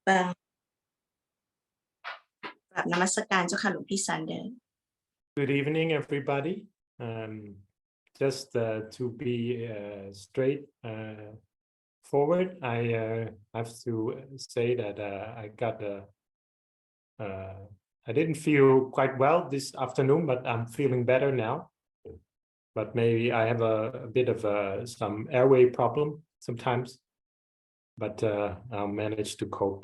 กราบนมัสการเจ้าค่ะหลวงพี่ซันเดอร์ Good evening, everybody. Just to be straight forward, I have to say that I didn't feel quite well this afternoon, but I'm feeling better now. But maybe I have a bit of some airway problem sometimes, but I'll manage to cope.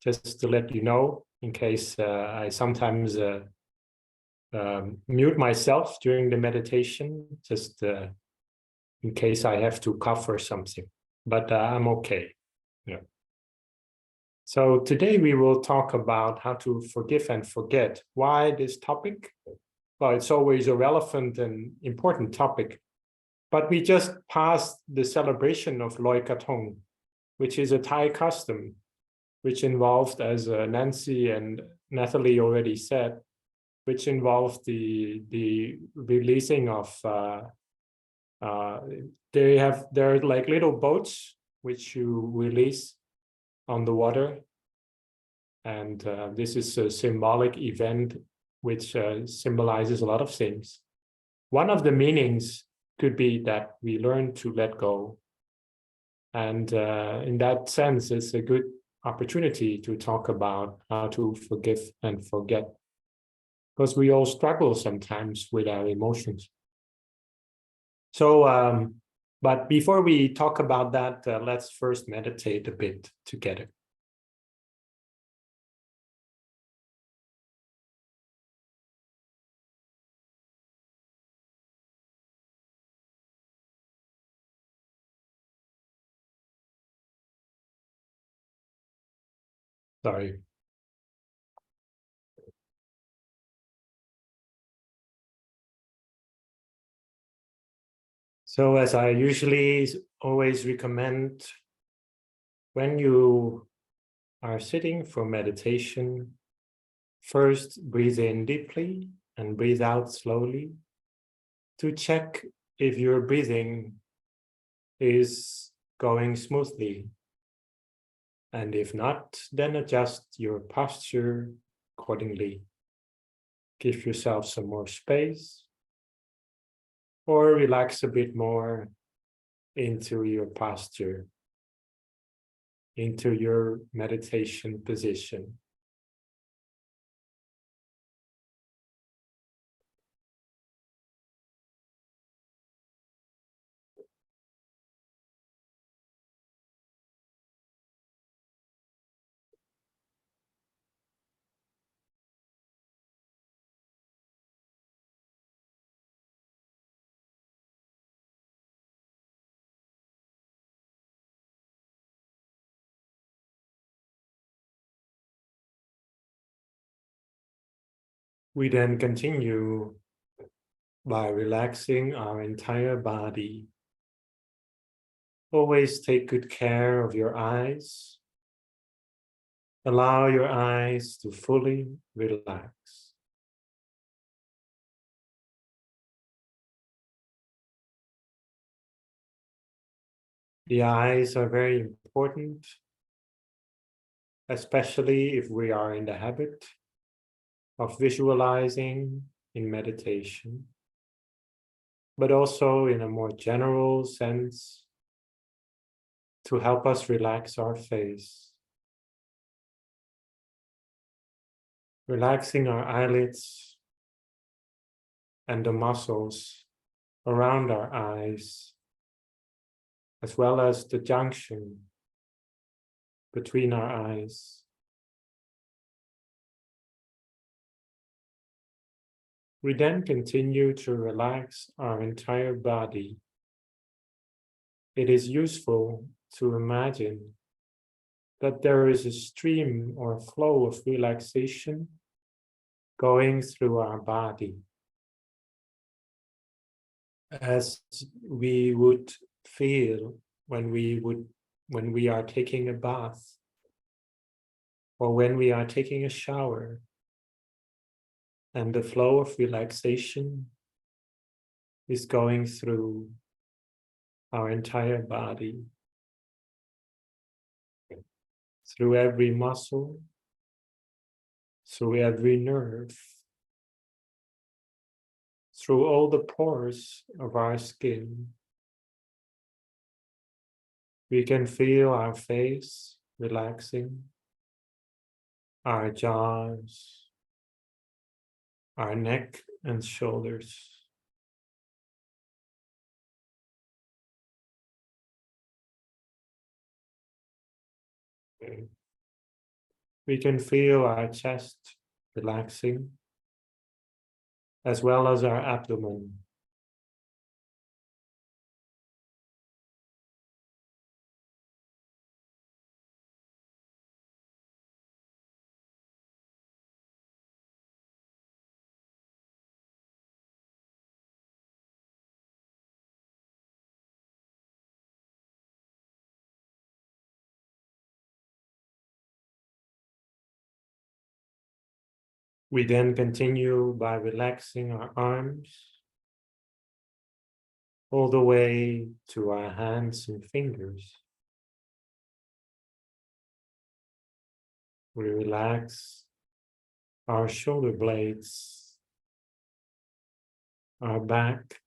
Just to let you know, in case I sometimes mute myself during the meditation, just in case I have to cough or something, but I'm okay. Yeah. So today we will talk about how to forgive and forget. Why this topic? Well, it's always a relevant and important topic, but we just passed the celebration of Loi Krathong, which is a Thai custom, which involved, as Nancy and Natalie already said, which involved the releasing of there are like little boats which you release on the water, and this is a symbolic event which symbolizes a lot of things. One of the meanings could be that we learn to let go, and in that sense, it's a good opportunity to talk about how to forgive and forget, because we all struggle sometimes with our emotions. So, but before we talk about that, let's first meditate a bit together. Sorry. So as I usually always recommend, when you are sitting for meditation, first breathe in deeply and breathe out slowly to check if your breathing is going smoothly. And if not, then adjust your posture accordingly. Give yourself some more space, or relax a bit more into your posture, into your meditation position. We then continue by relaxing our entire body. Always take good care of your eyes. Allow your eyes to fully relax. The eyes are very important, especially if we are in the habit of visualizing in meditation, but also in a more general sense to help us relax our face. Relaxing our eyelids and the muscles around our eyes, as well as the junction between our eyes. We then continue to relax our entire body. It is useful to imagine that there is a stream or flow of relaxation going through our body, as we would feel when we are taking a bath, or when we are taking a shower, and the flow of relaxation is going through our entire body. through every muscle, through every nerve, through all the pores of our skin. We can feel our face relaxing, our jaws, our neck and shoulders. We can feel our chest relaxing, as well as our abdomen. We then continue by relaxing our arms all the way to our hands and fingers. We relax our shoulder blades, our back,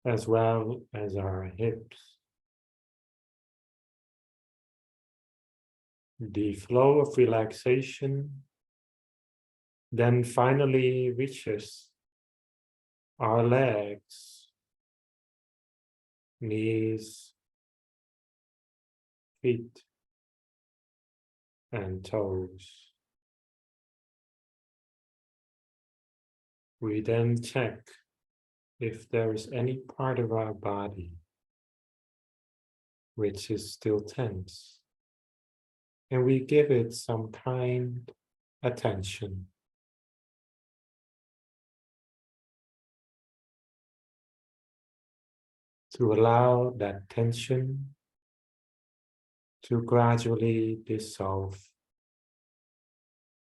as well as our hips. The flow of relaxation then finally reaches our legs, knees, feet, and toes. We then check if there is any part of our body which is still tense, and we give it some kind attention. To allow that tension to gradually dissolve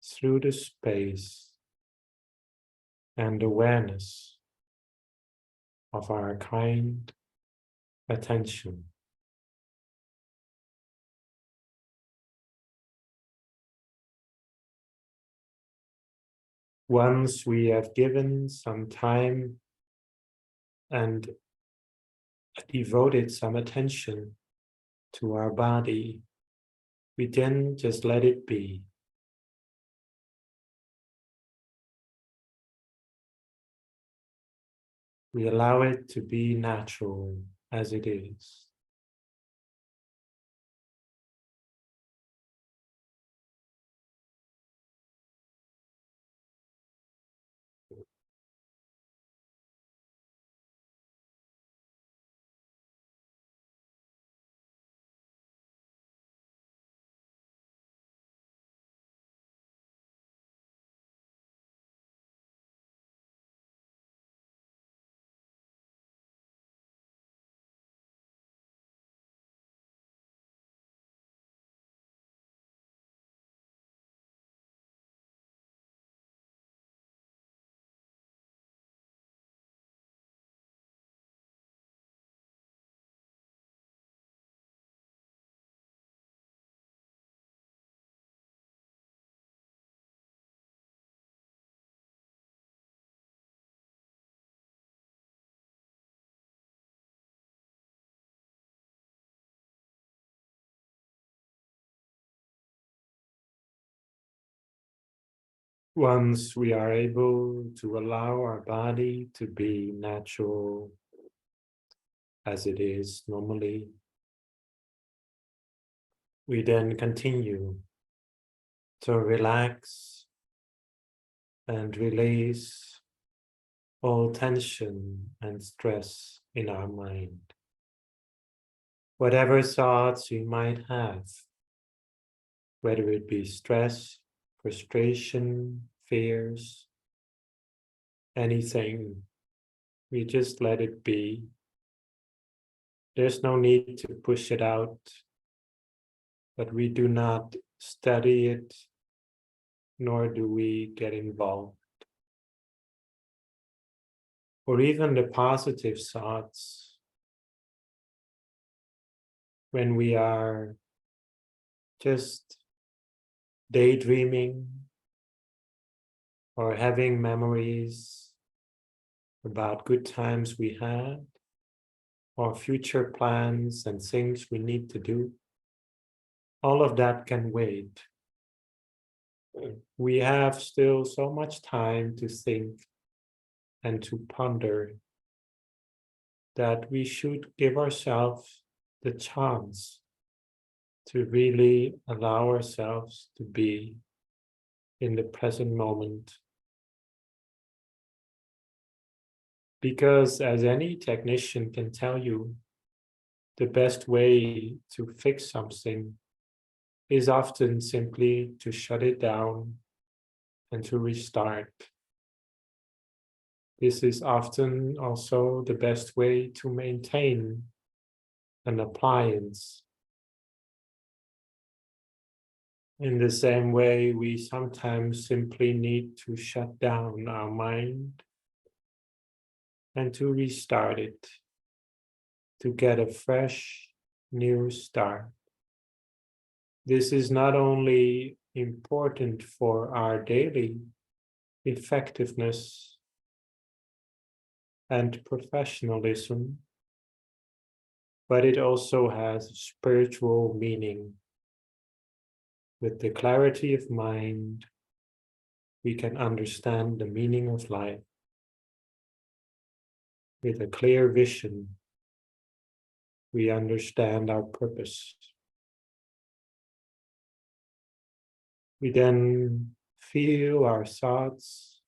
through the space and awareness of our kind attention. Once we have given some time and devoted some attention to our body, we then just let it be. We allow it to be natural as it is. Once we are able to allow our body to be natural as it is normally, we then continue to relax and release all tension and stress in our mind. Whatever thoughts we might have, whether it be stress, frustration, fears, anything, we just let it be. There's no need to push it out, but we do not study it, nor do we get involved. Or even the positive thoughts, when we are just daydreaming or having memories about good times we had or future plans and things we need to do. All of that can wait. We have still so much time to think and to ponder that we should give ourselves the chance to really allow ourselves to be in the present moment. Because as any technician can tell you, the best way to fix something is often simply to shut it down and to restart. This is often also the best way to maintain an appliance. In the same way, we sometimes simply need to shut down our mind and to restart it, to get a fresh, new start. This is not only important for our daily effectiveness and professionalism, but it also has spiritual meaning. With the clarity of mind, we can understand the meaning of life. With a clear vision, we understand our purpose. We then feel our thoughts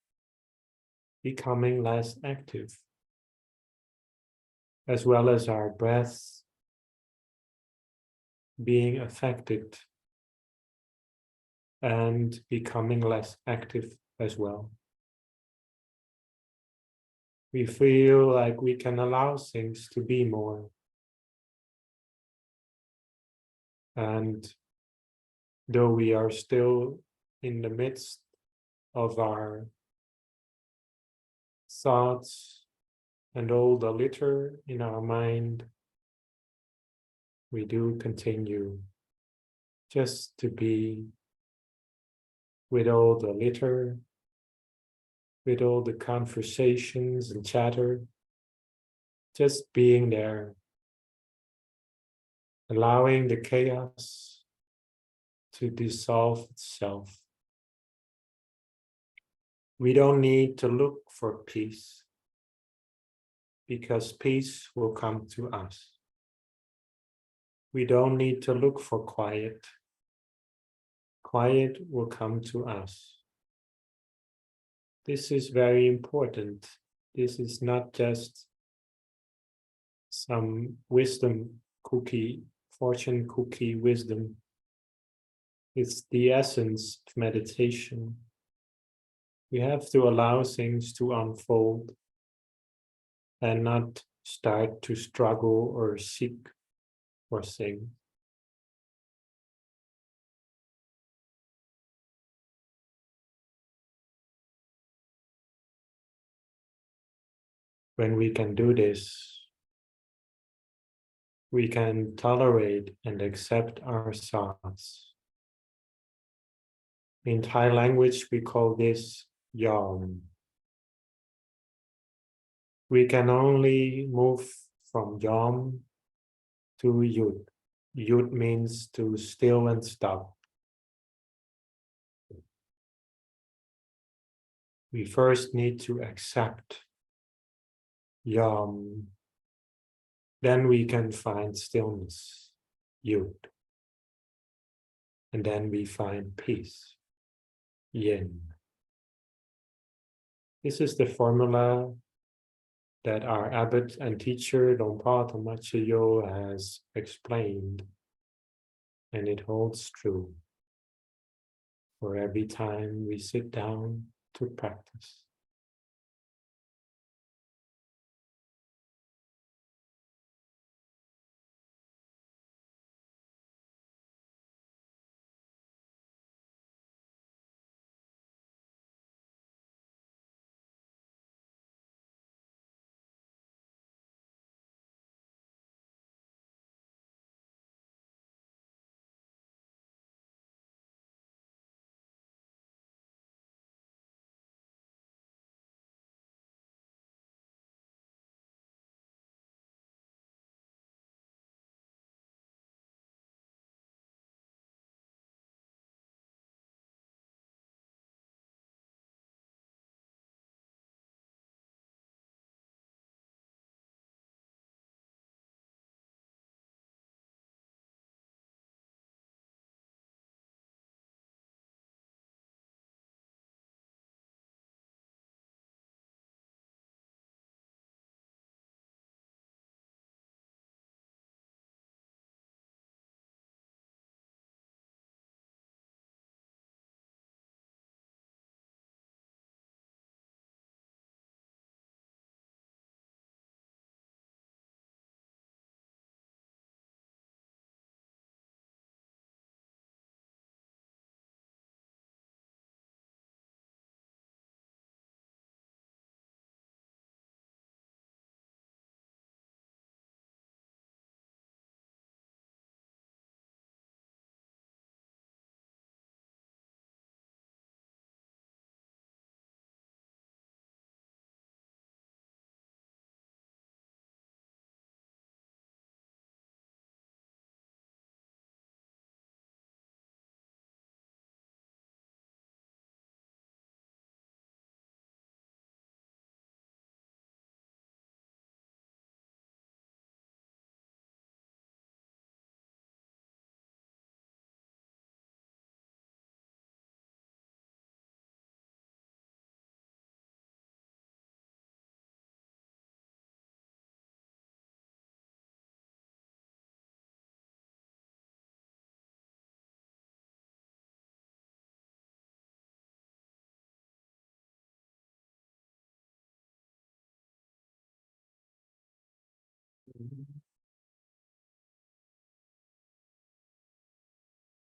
becoming less active, as well as our breath being affected and becoming less active as well. We feel like we can allow things to be more. And though we are still in the midst of our thoughts and all the litter in our mind, we do continue just to be with all the litter, with all the conversations and chatter, just being there, allowing the chaos to dissolve itself. We don't need to look for peace, because peace will come to us. We don't need to look for quiet. Quiet will come to us. This is very important. This is not just some wisdom cookie, fortune cookie wisdom. It's the essence of meditation. We have to allow things to unfold and not start to struggle or seek for things. When we can do this, we can tolerate and accept our thoughts. In Thai language, we call this yom. We can only move from yom to yud. Yud means to still and stop. We first need to accept yom. Then we can find stillness, yud. And then we find peace, yin. This is the formula that our abbot and teacher, Longpa Tamachayo, has explained. And it holds true for every time we sit down to practice.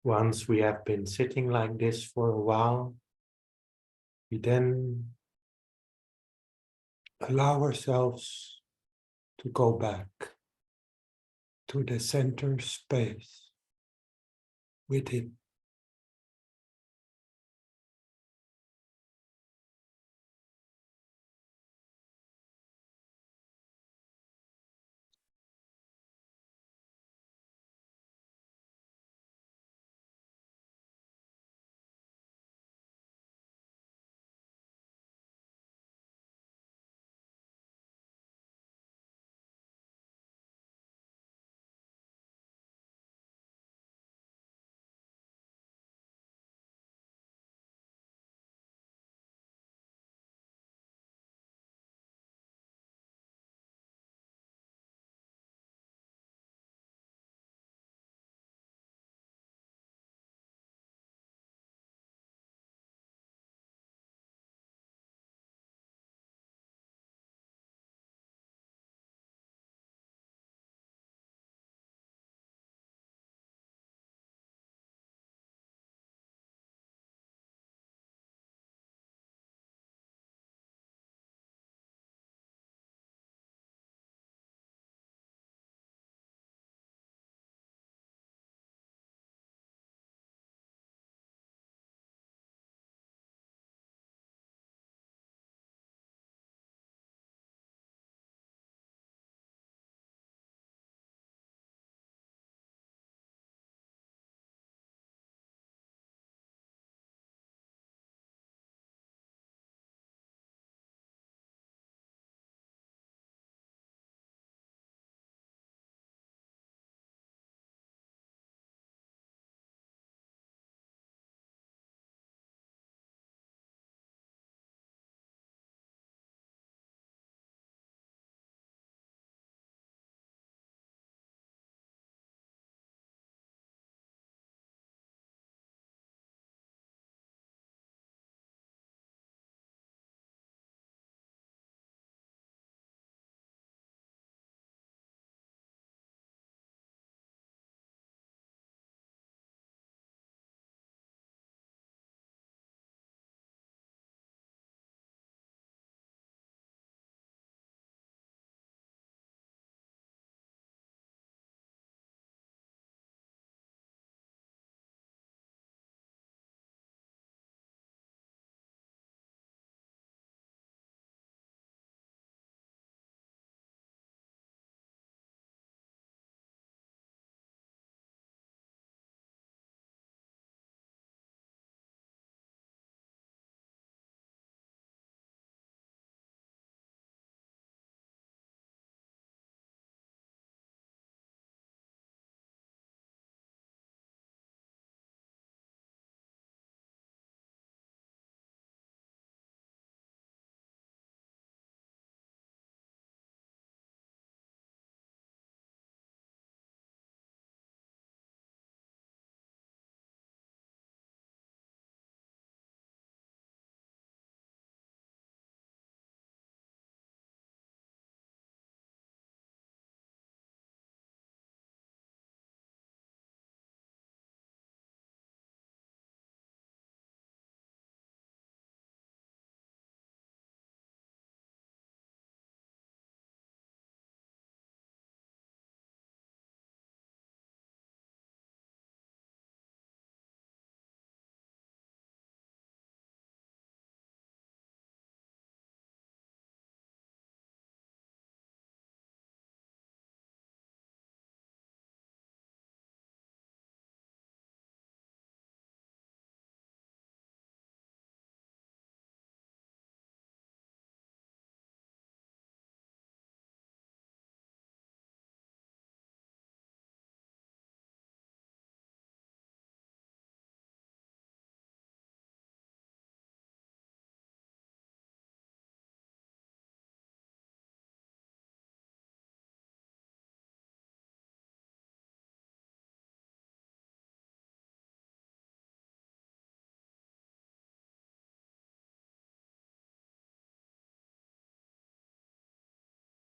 Once we have been sitting like this for a while, we then allow ourselves to go back to the center space within.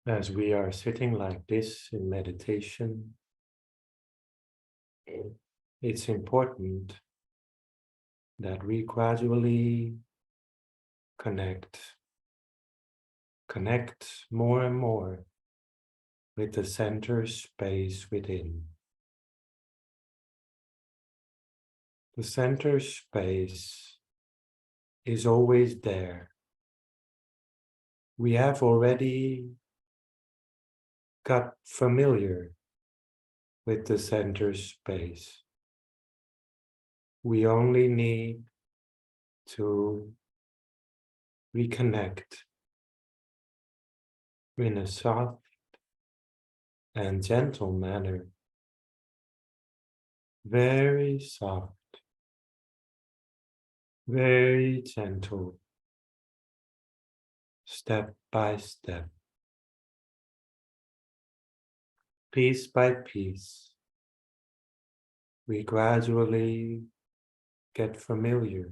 As we are sitting like this in meditation, it's important that we gradually connect more and more with the center space within. The center space is always there. We have already got familiar with the center space. We only need to reconnect in a soft and gentle manner. Very soft, very gentle, step by step, piece by piece. We gradually get familiar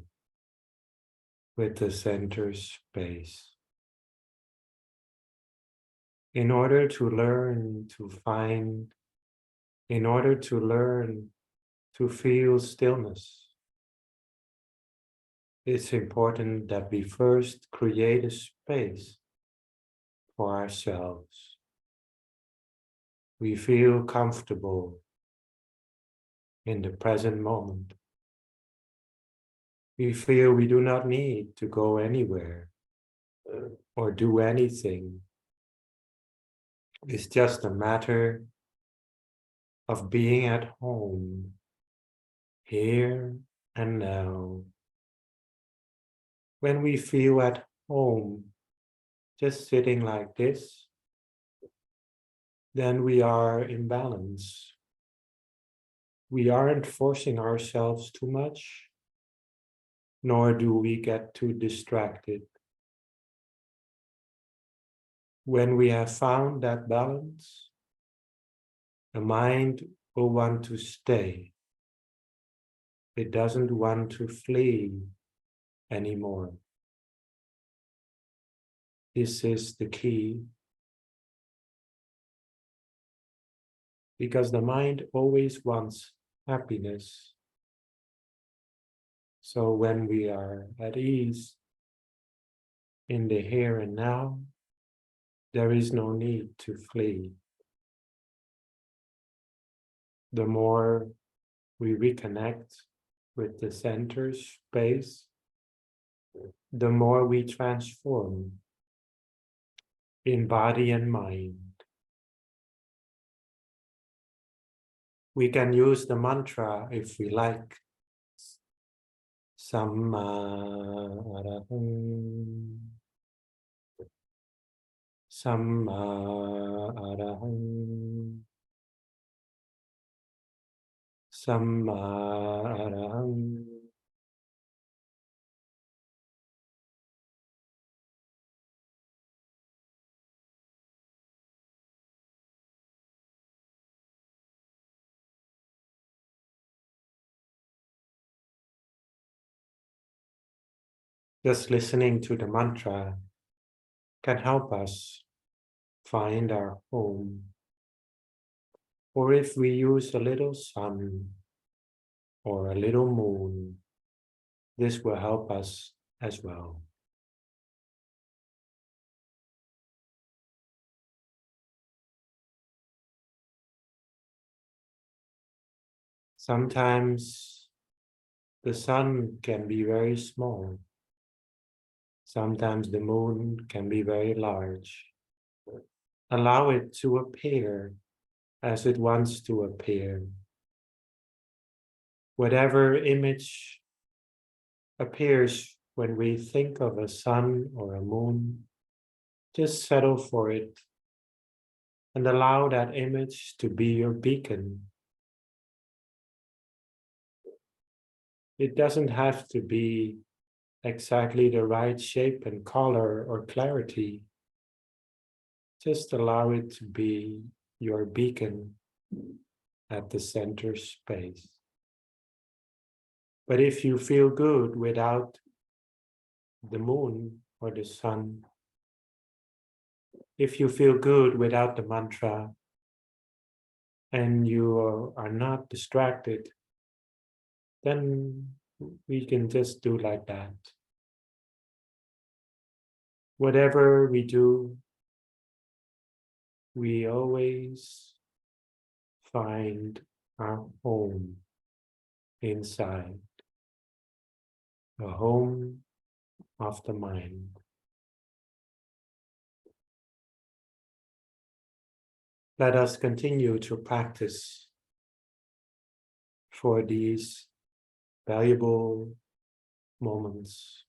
with the center space. In order to learn to feel stillness, it's important that we first create a space for ourselves. We feel comfortable in the present moment. We feel we do not need to go anywhere or do anything. It's just a matter of being at home, here and now. When we feel at home, just sitting like this, then we are in balance. We aren't forcing ourselves too much, nor do we get too distracted. When we have found that balance, the mind will want to stay. It doesn't want to flee anymore. This is the key, because the mind always wants happiness. So when we are at ease in the here and now, there is no need to flee. The more we reconnect with the center space, the more we transform in body and mind. We can use the mantra if we like. Samma Araham. Samma Araham. Samma Araham. Just listening to the mantra can help us find our home. Or if we use a little sun or a little moon, this will help us as well. Sometimes the sun can be very small. Sometimes the moon can be very large. Allow it to appear as it wants to appear. Whatever image appears when we think of a sun or a moon, just settle for it and allow that image to be your beacon. It doesn't have to be exactly the right shape and color or clarity. Just allow it to be your beacon at the center space. But if you feel good without the moon or the sun, If you feel good without the mantra and you are not distracted, then we can just do like that. Whatever we do, we always find our home inside, a home of the mind. Let us continue to practice for these valuable moments.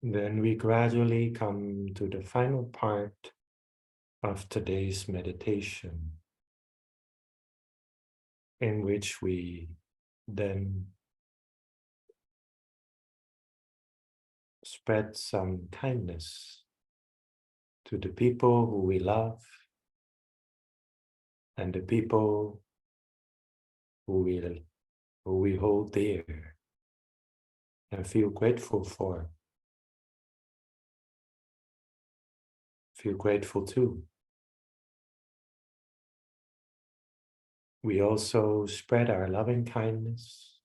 Then we gradually come to the final part of today's meditation, in which we then spread some kindness to the people who we love and the people who we hold dear and feel grateful for. Feel grateful too. We also spread our loving kindness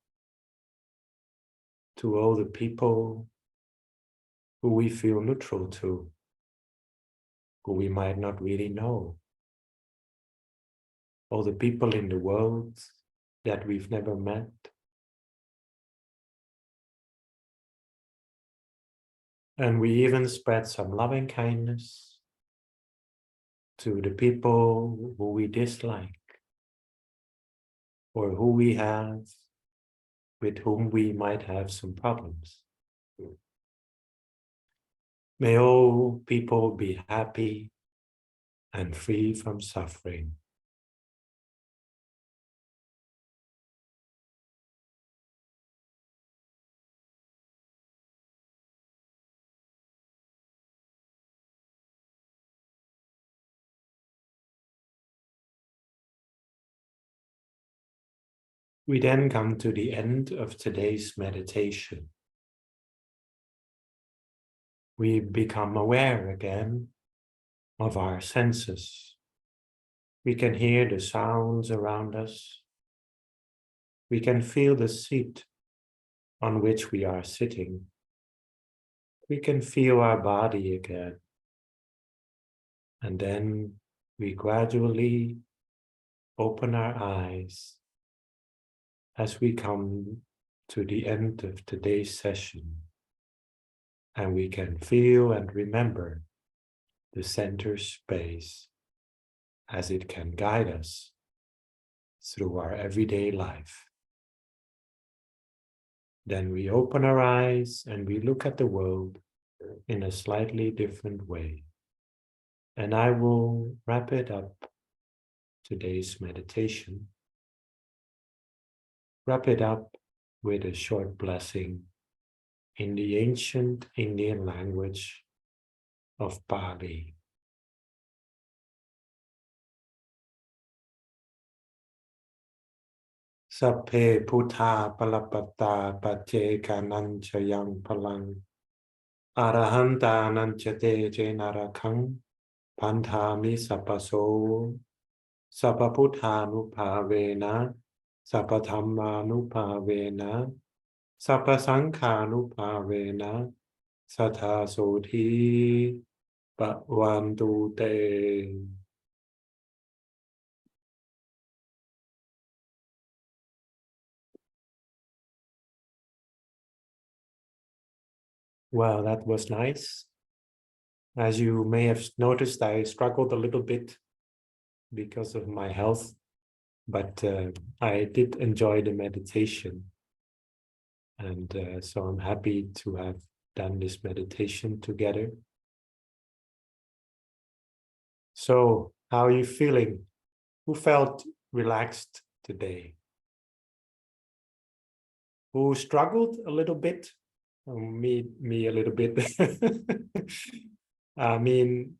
to all the people who we feel neutral to, who we might not really know. All the people in the world that we've never met. And we even spread some loving kindness to the people who we dislike, or who we have, with whom we might have some problems. May all people be happy and free from suffering. We then come to the end of today's meditation. We become aware again of our senses. We can hear the sounds around us. We can feel the seat on which we are sitting. We can feel our body again. And then we gradually open our eyes as we come to the end of today's session. And we can feel and remember the center space as it can guide us through our everyday life. Then we open our eyes and we look at the world in a slightly different way. And I will wrap it up, today's meditation. Wrap it up with a short blessing in the ancient Indian language of Pali. Sapphe Puttha Palapatta Pacchekananchayam Palang Arahanta Nanchate Jenarakhang Panthami Sapaso Sapaputthanupavena Sapathammanupavena Sapasankhanupavena Satha Sodhi Bhavantu Te. Well, that was nice. As you may have noticed, I struggled a little bit because of my health, but I did enjoy the meditation. And so I'm happy to have done this meditation together. So, how are you feeling? Who felt relaxed today? Who struggled a little bit? Me a little bit. I mean,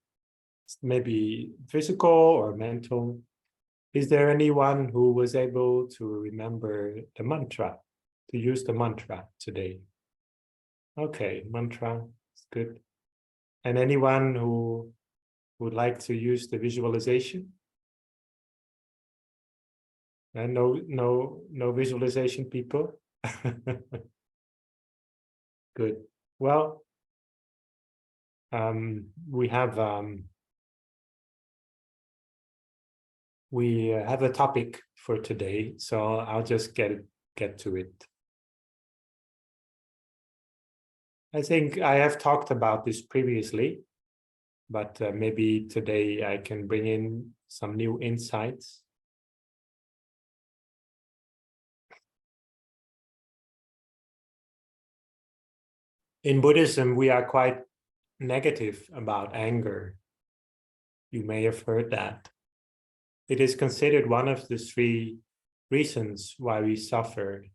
maybe physical or mental. Is there anyone who was able to remember the mantra, to use the mantra today? Okay, mantra is good. And anyone who would like to use the visualization? And no visualization people? Good. Well, we have a topic for today, so I'll just get to it. I think I have talked about this previously, but maybe today I can bring in some new insights. In Buddhism, we are quite negative about anger. You may have heard that. It is considered one of the 3 reasons why we suffer.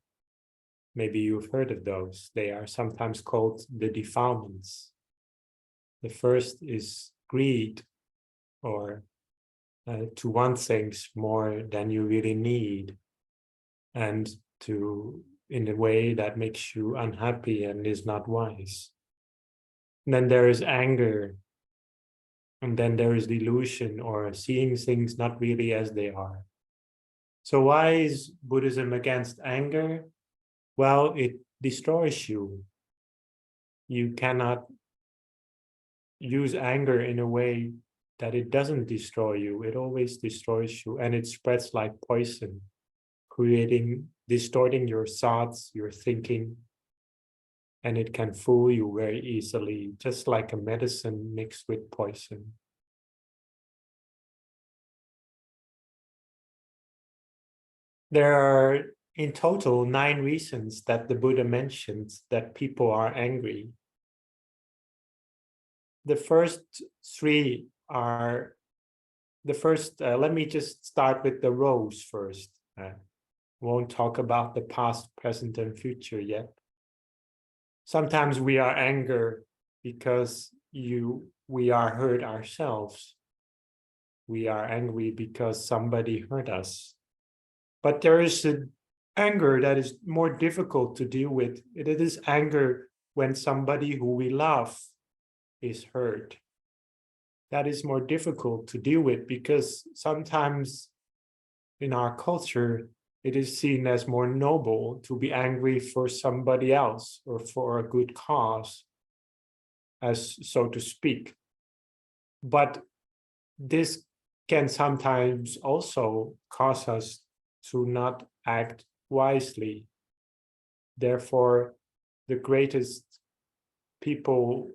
Maybe you've heard of those. They are sometimes called the defilements. The first is greed, or to want things more than you really need, and in a way that makes you unhappy and is not wise. And then there is anger, and then there is delusion, or seeing things not really as they are. So why is Buddhism against anger? Well, it destroys you. You cannot use anger in a way that it doesn't destroy you. It always destroys you, and it spreads like poison, distorting your thoughts, your thinking, and it can fool you very easily, just like a medicine mixed with poison. There are in total 9 reasons that the Buddha mentions that people are angry. The first 3 are let me just start with the rows first. Won't talk about the past, present, and future yet. Sometimes we are angry because we are hurt ourselves. We are angry because somebody hurt us. But there is an anger that is more difficult to deal with. It is anger when somebody who we love is hurt. That is more difficult to deal with because sometimes in our culture, it is seen as more noble to be angry for somebody else or for a good cause, as so to speak. But this can sometimes also cause us to not act wisely. Therefore, the greatest people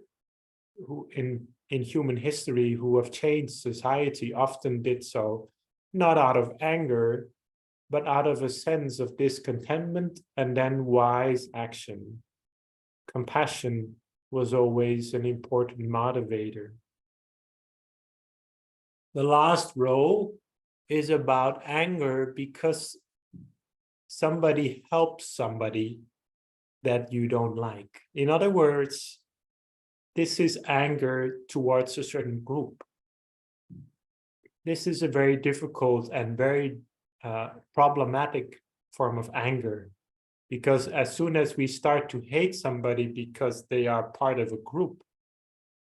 who in human history who have changed society often did so not out of anger, but out of a sense of discontentment and then wise action. Compassion was always an important motivator. The last row is about anger because somebody helps somebody that you don't like. In other words, this is anger towards a certain group. This is a very difficult and very problematic form of anger, because as soon as we start to hate somebody because they are part of a group,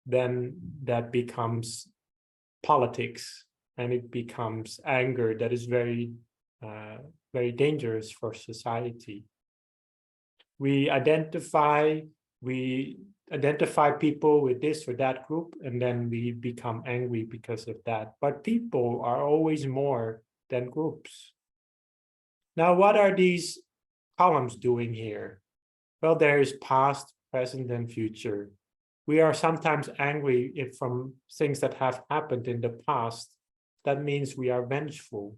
then that becomes politics, and it becomes anger that is very, very dangerous for society. We identify people with this or that group, and then we become angry because of that. But people are always more than groups. Now, what are these columns doing here? Well, there is past, present, and future. We are sometimes angry from things that have happened in the past. That means we are vengeful.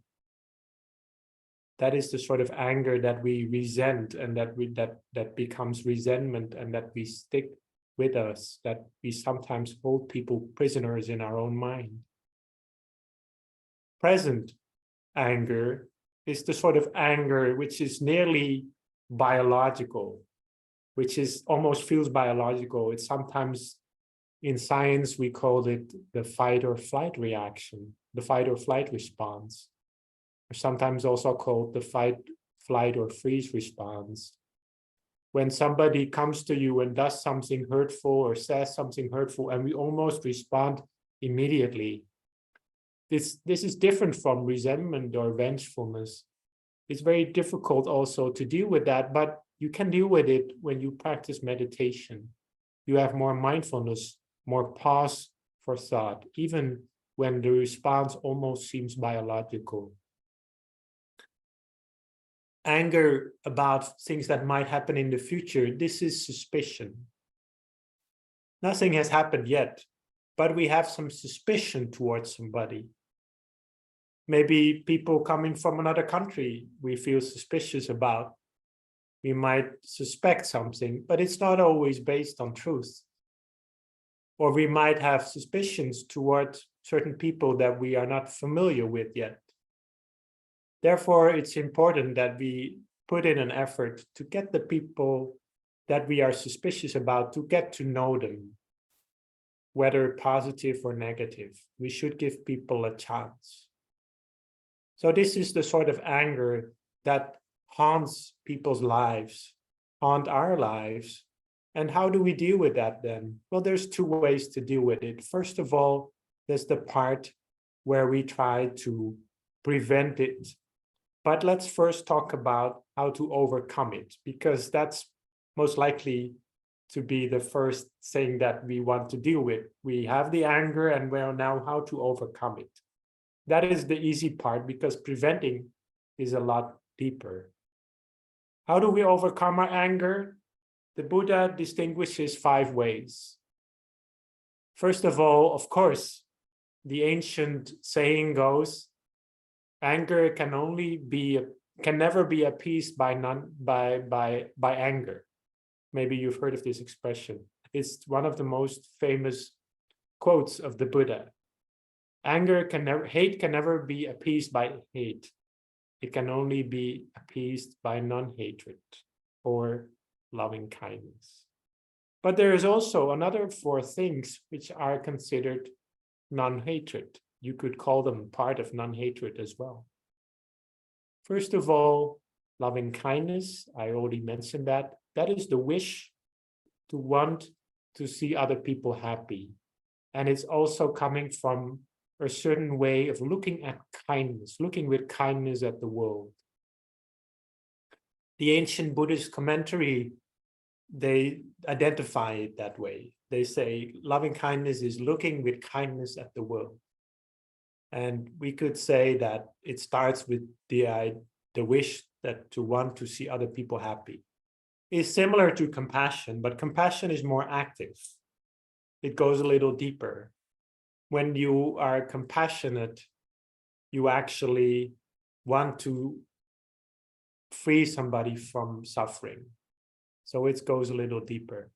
That is the sort of anger that we resent, and that becomes resentment, and that we stick with us, that we sometimes hold people prisoners in our own mind. Present anger is the sort of anger which is nearly biological, which is almost feels biological. It's sometimes in science we call it the fight or flight reaction, the fight or flight response, or sometimes also called the fight, flight, or freeze response. When somebody comes to you and does something hurtful or says something hurtful, and we almost respond immediately. This is different from resentment or vengefulness. It's very difficult also to deal with that, but you can deal with it when you practice meditation. You have more mindfulness, more pause for thought, even when the response almost seems biological. Anger about things that might happen in the future, this is suspicion. Nothing has happened yet, but we have some suspicion towards somebody. Maybe people coming from another country we feel suspicious about. We might suspect something, but it's not always based on truth. Or we might have suspicions toward certain people that we are not familiar with yet. Therefore, it's important that we put in an effort to get the people that we are suspicious about, to get to know them, whether positive or negative. We should give people a chance. So this is the sort of anger that haunts people's lives, haunt our lives. And how do we deal with that then? Well, there's two ways to deal with it. First of all, there's the part where we try to prevent it. But let's first talk about how to overcome it, because that's most likely to be the first thing that we want to deal with. We have the anger and well, now how to overcome it. That is the easy part, because preventing is a lot deeper. How do we overcome our anger? The Buddha distinguishes 5 ways. First of all, of course, the ancient saying goes, anger can never be appeased by anger. Maybe you've heard of this expression. It's one of the most famous quotes of the Buddha. Hate can never be appeased by hate. It can only be appeased by non-hatred or loving kindness. But there is also another 4 things which are considered non-hatred. You could call them part of non-hatred as well. First of all, loving kindness. I already mentioned that. That is the wish to want to see other people happy. And it's also coming from a certain way of looking at kindness, looking with kindness at the world. The ancient Buddhist commentary, they identify it that way. They say loving kindness is looking with kindness at the world. And we could say that it starts with the wish that to want to see other people happy. It's similar to compassion, but compassion is more active. It goes a little deeper. When you are compassionate, you actually want to free somebody from suffering. So it goes a little deeper.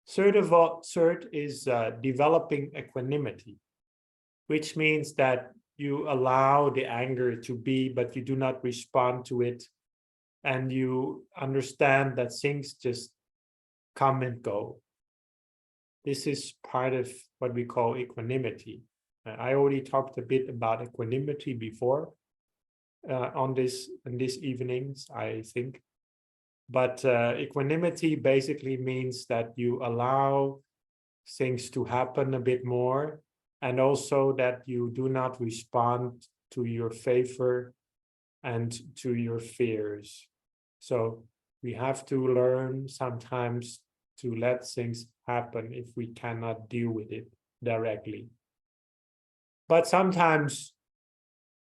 Third is developing equanimity, which means that you allow the anger to be, but you do not respond to it. And you understand that things just come and go. This is part of what we call equanimity. I already talked a bit about equanimity before in these evenings, I think. But equanimity basically means that you allow things to happen a bit more, and also that you do not respond to your favor and to your fears. So we have to learn sometimes to let things happen if we cannot deal with it directly. But sometimes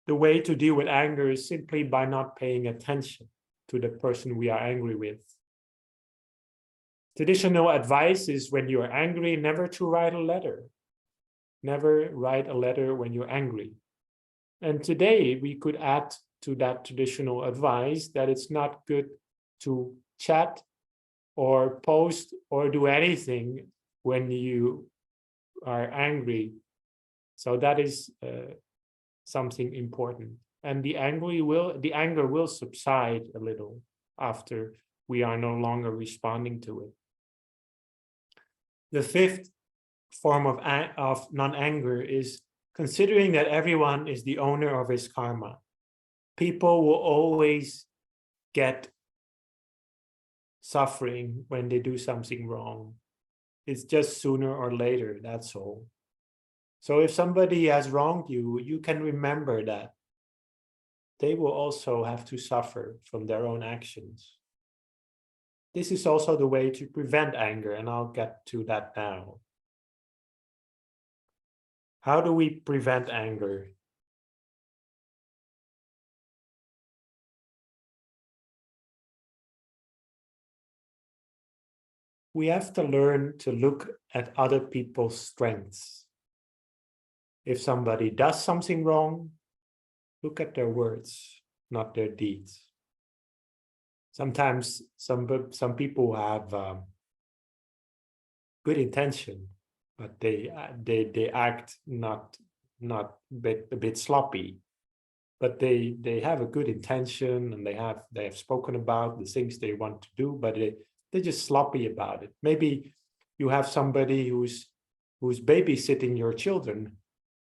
the way to deal with anger is simply by not paying attention to the person we are angry with. Traditional advice is when you are angry, never to write a letter. Never write a letter when you're angry. And today we could add to that traditional advice that it's not good to chat or post or do anything when you are angry. So that is something important. And the anger will subside a little after we are no longer responding to it. The 5th form of non-anger is considering that everyone is the owner of his karma. People will always get suffering when they do something wrong. It's just sooner or later, that's all. So if somebody has wronged you, you can remember that they will also have to suffer from their own actions. This is also the way to prevent anger, and I'll get to that now. How do we prevent anger? We have to learn to look at other people's strengths. If somebody does something wrong, look at their words, not their deeds. Sometimes some people have good intention, but they act not a bit sloppy. But they have a good intention, and they have spoken about the things they want to do, but they're just sloppy about it. Maybe you have somebody who's babysitting your children,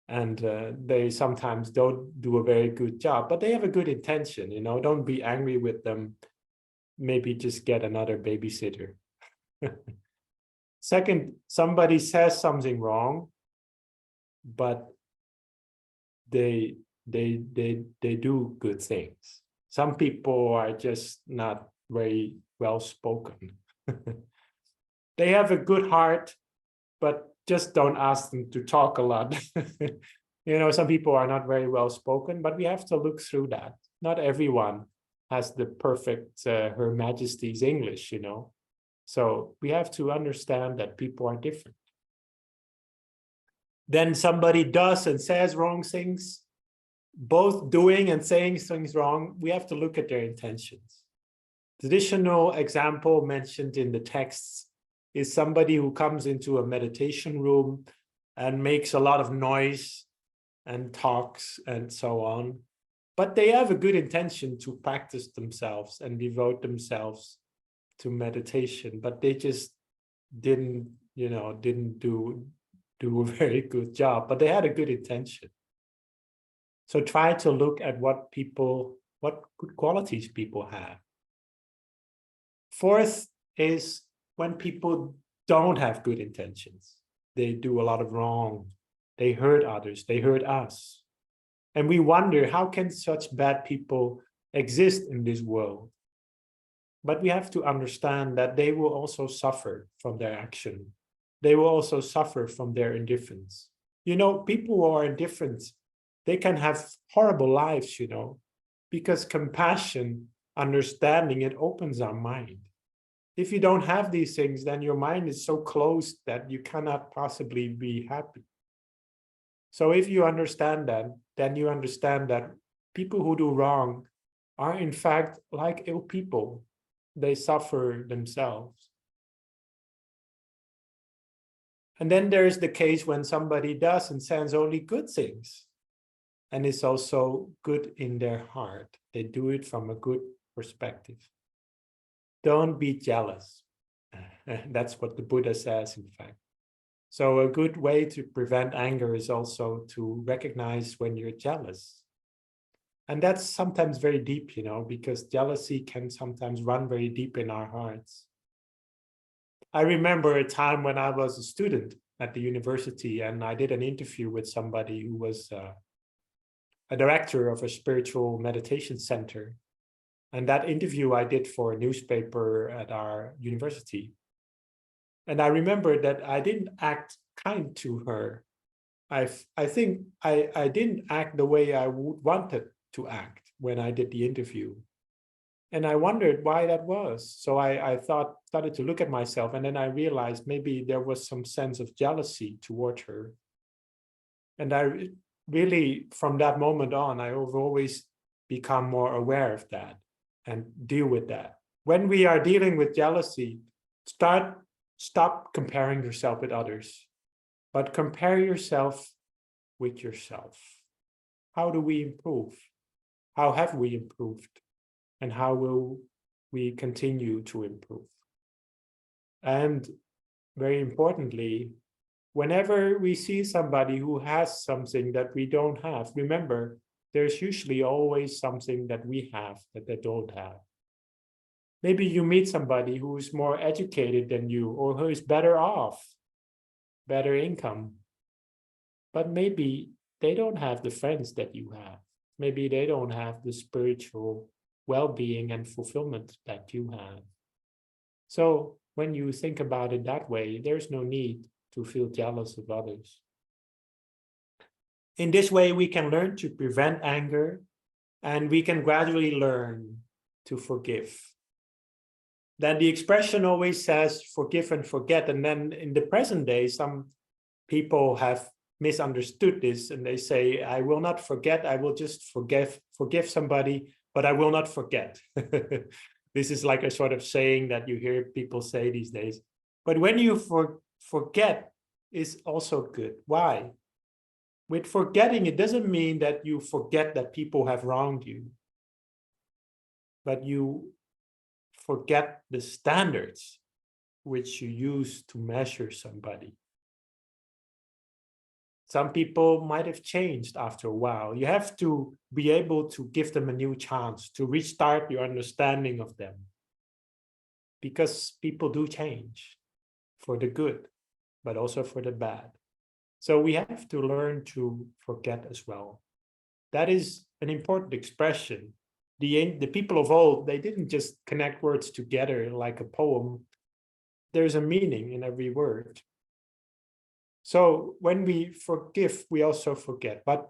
and they sometimes don't do a very good job, but they have a good intention. Don't be angry with them. Maybe just get another babysitter. Second, somebody says something wrong, but they do good things. Some people are just not very well spoken. They have a good heart, but just don't ask them to talk a lot. Some people are not very well spoken, but we have to look through that. Not everyone has the perfect Her Majesty's English, So we have to understand that people are different. Then somebody does and says wrong things, both doing and saying things wrong. We have to look at their intentions. Traditional example mentioned in the texts is somebody who comes into a meditation room and makes a lot of noise and talks and so on. But they have a good intention to practice themselves and devote themselves to meditation, but they just didn't do a very good job, but they had a good intention. So try to look at what good qualities people have. Fourth is when people don't have good intentions. They do a lot of wrong. They hurt others. They hurt us. And we wonder, how can such bad people exist in this world? But we have to understand that they will also suffer from their action. They will also suffer from their indifference. People who are indifferent, they can have horrible lives, because compassion, understanding, it opens our mind. If you don't have these things, then your mind is so closed that you cannot possibly be happy. So if you understand that, then you understand that people who do wrong are in fact like ill people. They suffer themselves. And then there's the case when somebody does and says only good things, and is also good in their heart. They do it from a good perspective. Don't be jealous. That's what the Buddha says, in fact. So a good way to prevent anger is also to recognize when you're jealous. And that's sometimes very deep, because jealousy can sometimes run very deep in our hearts. I remember a time when I was a student at the university, and I did an interview with somebody who was a director of a spiritual meditation center. And that interview I did for a newspaper at our university. And I remember that I didn't act kind to her. I think I didn't act the way I wanted to act when I did the interview. And I wondered why that was. So I started to look at myself, and then I realized maybe there was some sense of jealousy toward her. And I really, from that moment on, I've always become more aware of that and deal with that. When we are dealing with jealousy, stop comparing yourself with others, but compare yourself with yourself. How do we improve? How have we improved? And how will we continue to improve? And very importantly, whenever we see somebody who has something that we don't have, remember, there's usually always something that we have that they don't have. Maybe you meet somebody who is more educated than you, or who is better off, better income, but maybe they don't have the friends that you have. Maybe they don't have the spiritual well-being and fulfillment that you have. So when you think about it that way, there's no need to feel jealous of others. In this way, we can learn to prevent anger, and we can gradually learn to forgive. Then the expression always says forgive and forget. And then in the present day, some people have misunderstood this, and they say, I will not forget, I will just forgive somebody, but I will not forget. This is like a sort of saying that you hear people say these days. But when you forget is also good. Why? With forgetting, it doesn't mean that you forget that people have wronged you, but you forget the standards which you use to measure somebody. Some people might have changed after a while. You have to be able to give them a new chance, to restart your understanding of them. Because people do change for the good, but also for the bad. So we have to learn to forget as well. That is an important expression. The people of old, they didn't just connect words together like a poem. There's a meaning in every word. So when we forgive, we also forget, but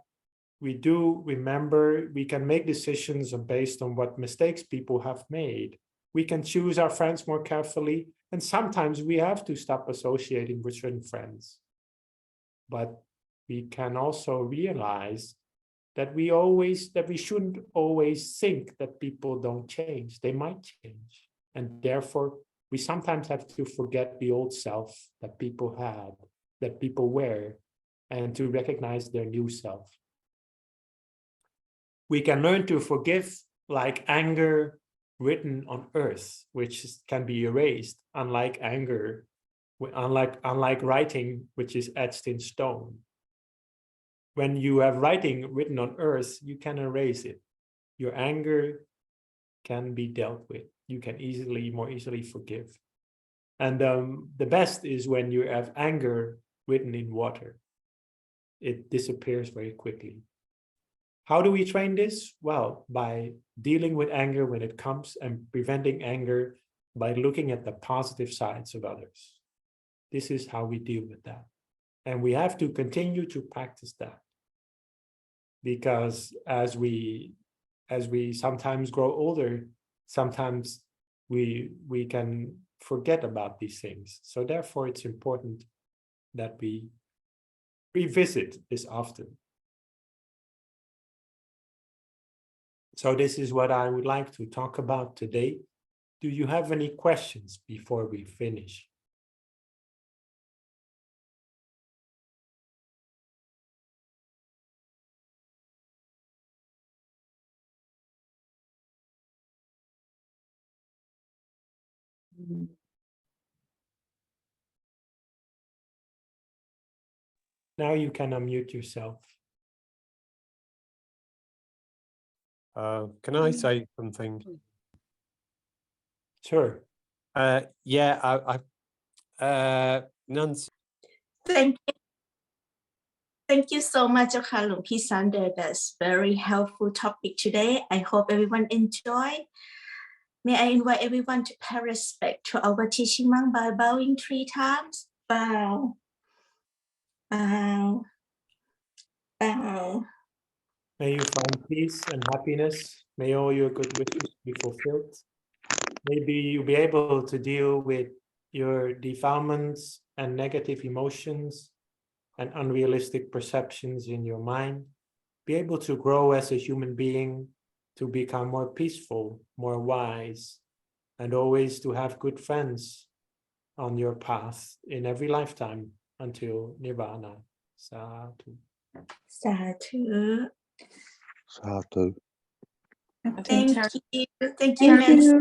we do remember, we can make decisions based on what mistakes people have made. We can choose our friends more carefully, and sometimes we have to stop associating with certain friends. But we can also realize that we shouldn't always think that people don't change. They might change. And therefore, we sometimes have to forget the old self that people had, that people were, and to recognize their new self. We can learn to forgive like anger written on earth, which can be erased, unlike anger, unlike writing, which is etched in stone. When you have writing written on earth, you can erase it. Your anger can be dealt with. You can more easily forgive. And the best is when you have anger written in water. It disappears very quickly. How do we train this? Well, by dealing with anger when it comes and preventing anger by looking at the positive sides of others. This is how we deal with that. And we have to continue to practice that. Because as we sometimes grow older, sometimes we can forget about these things. So therefore, it's important that we revisit this often. So this is what I would like to talk about today. Do you have any questions before we finish? Now you can unmute yourself. Can I say something? Sure. Yeah, Nancy. Thank you so much เจ้าค่ะหลวงพี่ Sander. That's very helpful topic today. I hope everyone enjoy. May I invite everyone to pay respect to our teaching monk by bowing 3 times. Bow, bow, bow. May you find peace and happiness. May all your good wishes be fulfilled. Maybe you'll be able to deal with your defilements and negative emotions and unrealistic perceptions in your mind. Be able to grow as a human being, to become more peaceful, more wise, and always to have good friends on your path in every lifetime until Nirvana. Sadhu. Sadhu. Sadhu. Thank you. Thank you, Nancy.